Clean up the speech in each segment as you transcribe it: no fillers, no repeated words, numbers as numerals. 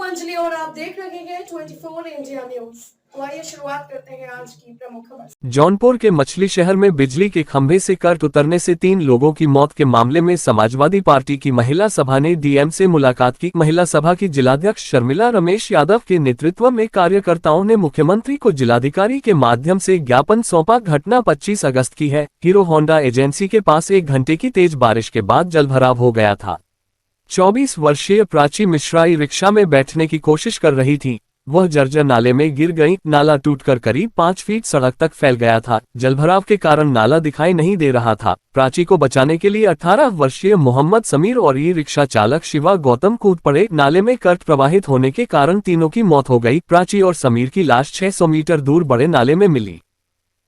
अंजलि और आप देख रहे हैं 24 इंडिया न्यूज। तो आइए शुरुआत करते हैं आज की प्रमुख खबर। जौनपुर के मछली शहर में बिजली के खंभे से करंट उतरने से 3 लोगों की मौत के मामले में समाजवादी पार्टी की महिला सभा ने डीएम से मुलाकात की। महिला सभा की जिलाध्यक्ष शर्मिला रमेश यादव के नेतृत्व में कार्यकर्ताओं ने मुख्यमंत्री को जिलाधिकारी के माध्यम से ज्ञापन सौंपा। घटना 25 अगस्त की है। हीरो होंडा एजेंसी के पास 1 घंटे की तेज बारिश के बाद जलभराव हो गया था। 24 वर्षीय प्राची मिश्रा रिक्शा में बैठने की कोशिश कर रही थी। वह जर्जर नाले में गिर गई। नाला टूटकर करीब 5 फीट सड़क तक फैल गया था। जलभराव के कारण नाला दिखाई नहीं दे रहा था। प्राची को बचाने के लिए 18 वर्षीय मोहम्मद समीर और ई रिक्शा चालक शिवा गौतम कूद पड़े। नाले में करंट प्रवाहित होने के कारण तीनों की मौत हो गई। प्राची और समीर की लाश 600 मीटर दूर बड़े नाले में मिली।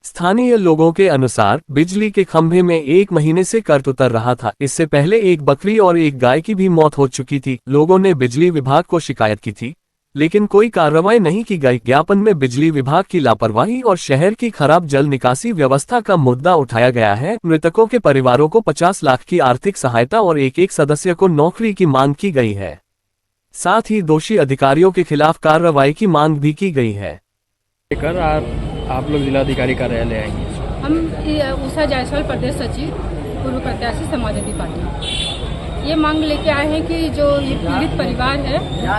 स्थानीय लोगों के अनुसार बिजली के खंभे में 1 महीने से करंट उतर रहा था। इससे पहले 1 बकरी और 1 गाय की भी मौत हो चुकी थी। लोगों ने बिजली विभाग को शिकायत की थी, लेकिन कोई कार्रवाई नहीं की गई। ज्ञापन में बिजली विभाग की लापरवाही और शहर की खराब जल निकासी व्यवस्था का मुद्दा उठाया गया है। मृतकों के परिवारों को 50 लाख की आर्थिक सहायता और एक सदस्य को नौकरी की मांग की गई है। साथ ही दोषी अधिकारियों के खिलाफ कार्रवाई की मांग भी की गई है। आप लोग जिलाधिकारी कार्यालय आएंगे। हम उषा जायसवाल प्रदेश सचिव पूर्व प्रत्याशी समाजवादी पार्टी ये मांग लेके आए हैं कि जो ये पीड़ित परिवार है,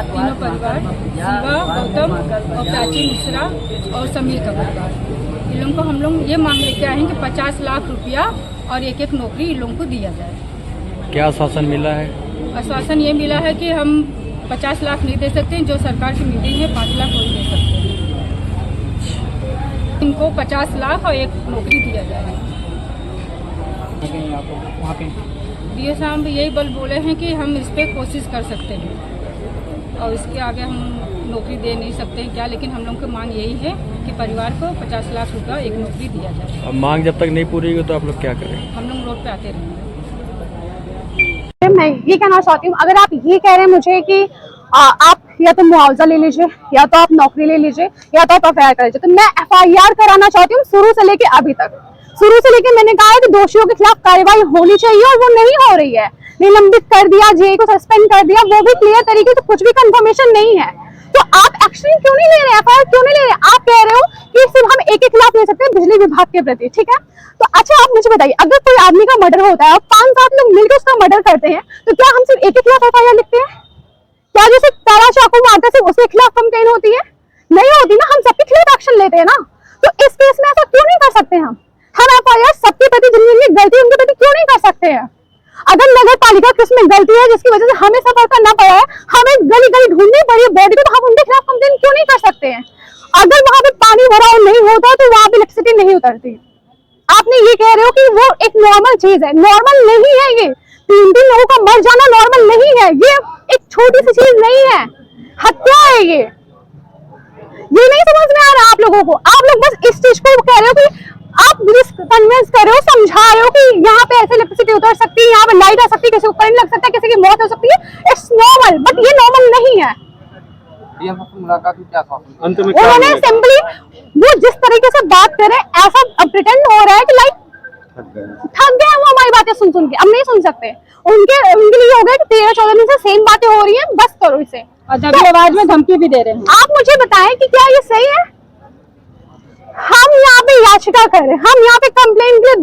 तीनों परिवार शिवा गौतम और प्राची मिश्रा और समीर का परिवार, इन लोगों को हम लोग ये मांग लेके आए हैं कि 50 लाख रुपया और एक नौकरी इन लोगों को दिया जाए। क्या आश्वासन मिला है? आश्वासन ये मिला है कि हम 50 लाख नहीं दे सकते, जो सरकार की मीटिंग है 5 लाख वही दे सकते हैं। इनको 50 लाख और 1 नौकरी दिया जाएगा। डीओ साहब यही बल बोले हैं कि हम इस पर कोशिश कर सकते हैं और इसके आगे हम नौकरी दे नहीं सकते हैं क्या, लेकिन हम लोग की मांग यही है कि परिवार को 50 लाख रुपया 1 नौकरी दिया जाए। अब मांग जब तक नहीं पूरी होगी तो आप लोग क्या करें? हम लोग रोड पे आते रहेंगे। मैं ये कहना चाहती हूँ, अगर आप ये कह रहे हैं मुझे कि आप या तो मुआवजा ले लीजिए, या तो आप नौकरी ले लीजिए, या तो आप FIR कर लीजिए, तो मैं FIR कराना चाहती हूँ शुरू से लेके अभी तक। शुरू से लेके मैंने कहा है कि दोषियों के खिलाफ कार्रवाई होनी चाहिए और वो नहीं हो रही है। निलंबित कर दिया, जेई को सस्पेंड कर दिया, वो भी क्लियर तरीके से कुछ भी कंफर्मेशन नहीं है। तो आप एक्शन क्यों नहीं ले रहे, FIR क्यों नहीं ले रहे? आप कह रहे हो कि सिर्फ हम एक के खिलाफ ले सकते हैं बिजली विभाग के प्रति, ठीक है? तो अच्छा आप मुझे बताइए, अगर कोई आदमी का मर्डर होता है और 5-7 लोग मिलकर उसका मर्डर करते हैं, तो क्या हम सिर्फ एक के खिलाफ FIR लिखते हैं? क्या जैसे तारा चाकू मारते से उसके खिलाफ कंप्लेन होती है? नहीं होती ना, हम सबके खिलाफ एक्शन लेते हैं ना। तो इस केस में ऐसा क्यों नहीं कर सकते हम FIR सबके प्रति जिनकी गलती है उनके प्रति क्यों नहीं कर सकते हैं? अगर नगर पालिका की उसमें गलती है जिसकी वजह से हमें सफर करना पड़ा है, हमें गली गली ढूंढनी पड़ी है बॉडी को, तो हम उनके खिलाफ कंप्लेन क्यों नहीं कर सकते हैं? अगर वहां पे पानी भरा नहीं होता तो वहां पे इलेक्ट्रिसिटी नहीं उतरती। आपने ये कह रहे हो कि वो एक नॉर्मल चीज है, नॉर्मल नहीं है। ये 3 लोगों का मर जाना नॉर्मल नहीं है। ये एक छोटी सी चीज नहीं है, हत्या है ये नहीं समझ में आ रहा आप लोगों को। आप लोग बस इस चीज को कह रहे हो कि आप कन्विंस कर रहे हो, समझा रहे हो कि यहाँ पे ऐसे इलेक्ट्रिसिटी उतर सकती है, यहाँ पे लाइट आ सकती है, किसी को करंट लग सकता है, किसी की मौत हो सकती है। इट्स नॉर्मल, बट ये नॉर्मल नहीं है। मुलाकात में क्या उन्होंने सिंपली वो जिस तरीके से बात कर रहे हैं, ऐसा प्रिटेंड हो रहा है कि लाइक थक गए वो हमारी बातें सुन के, अब नहीं सुन सकते। उनके लिए हो गया कि 13-14 दिन से सेम बातें हो रही हैं, बस करो इसे। और आवाज में धमकी भी दे रहे हैं। आप मुझे बताएं कि क्या ये सही है? हम यहाँ पे याचिका कर रहे हैं, हम यहाँ पे कंप्लेन के लिए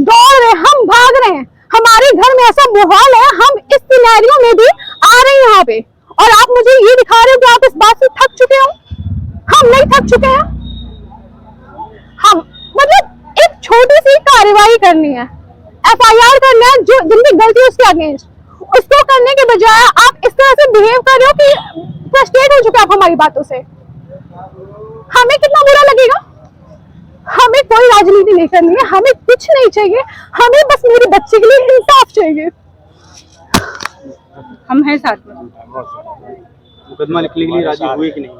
दौड़ रहे हैं, हम भाग रहे हैं। हमारे घर में ऐसा माहौल है, हम इस सिनेरियो में भी आ रहे हैं यहाँ पे, और आप मुझे ये दिखा रहे हो कि आप इस बात से थक चुके हो। हम नहीं थक चुके हैं। हम मतलब एक छोटी सी कार्रवाई करनी है, FIR करना है जो जिनकी गलती है उसके अगेंस्ट, उसको करने के बजाय आप इस तरह से बिहेव कर रहे हो कि फ्रस्ट्रेट हो चुके आप हमारी बातों से। हमें कितना बुरा लगेगा। हमें कोई राजनीति नहीं करनी है, हमें कुछ नहीं चाहिए, हमें बस मेरी बच्ची के लिए इंसाफ चाहिए। हम हैं साथ में। मुकदमा लिखने के लिए राजी हुए कि नहीं?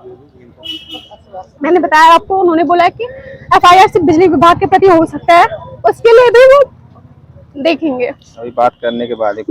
मैंने बताया आपको, उन्होंने बोला कि FIR सिर्फ बिजली विभाग के प्रति हो सकता है, उसके लिए भी वो देखेंगे। अभी बात करने के बाद